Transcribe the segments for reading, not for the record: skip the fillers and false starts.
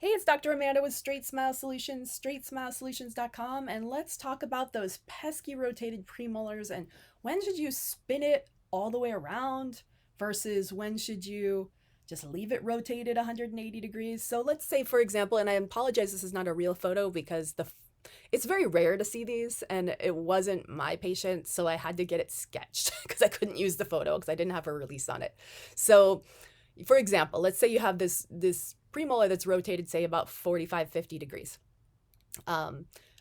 Hey, it's Dr. Amanda with Straightsmile Solutions, straightsmilesolutions.com, and let's talk about those pesky rotated premolars and when should you spin it all the way around versus when should you just leave it rotated 180 degrees. So let's say, for example, and I apologize, this is not a real photo because it's very rare to see these, and it wasn't my patient, so I had to get it sketched because I couldn't use the photo because I didn't have a release on it. So for example, let's say you have this premolar that's rotated, say about 45, 50 degrees.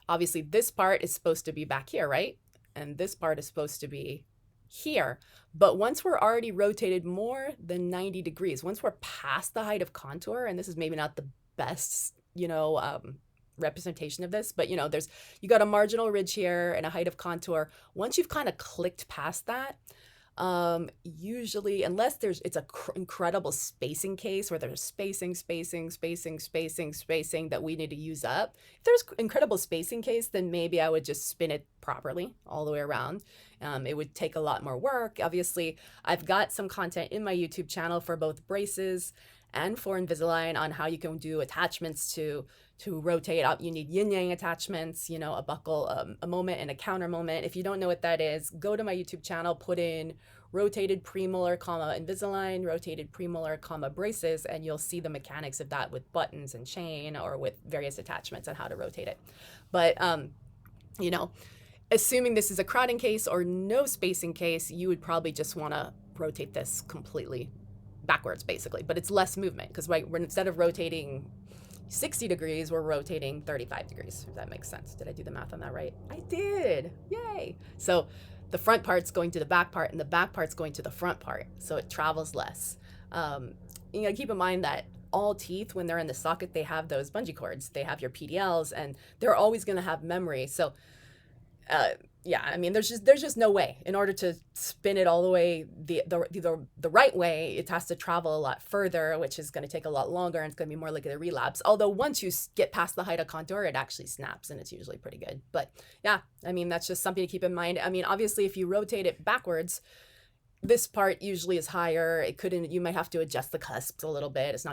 Obviously this part is supposed to be back here, right? And this part is supposed to be here. But once we're already rotated more than 90 degrees, once we're past the height of contour, and this is maybe not the best, representation of this, but you got a marginal ridge here and a height of contour. Once you've kind of clicked past that, usually, unless it's a incredible spacing case where there's spacing that we need to use up. If there's incredible spacing case, then maybe I would just spin it properly all the way around. It would take a lot more work. Obviously, I've got some content in my YouTube channel for both braces and for Invisalign on how you can do attachments to rotate up. You need yin-yang attachments, a buckle, a moment and a counter moment. If you don't know what that is, go to my YouTube channel, put in rotated premolar, Invisalign, rotated premolar, braces, and you'll see the mechanics of that with buttons and chain or with various attachments and how to rotate it. But, assuming this is a crowding case or no spacing case, you would probably just want to rotate this completely backwards, basically, but it's less movement because we're instead of rotating 60 degrees, we're rotating 35 degrees, if that makes sense. Did I do the math on that right? I did. Yay. So the front part's going to the back part and the back part's going to the front part, so it travels less. Keep in mind that all teeth, when they're in the socket, they have those bungee cords. They have your PDLs, and they're always going to have memory. So there's just no way. In order to spin it all the way the right way, it has to travel a lot further, which is going to take a lot longer, and it's going to be more like a relapse. Although once you get past the height of contour, it actually snaps, and it's usually pretty good. But yeah, that's just something to keep in mind. Obviously, if you rotate it backwards, this part usually is higher. You might have to adjust the cusps a little bit. It's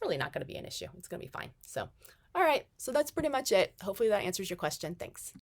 really not going to be an issue. It's going to be fine. So, all right. So that's pretty much it. Hopefully that answers your question. Thanks.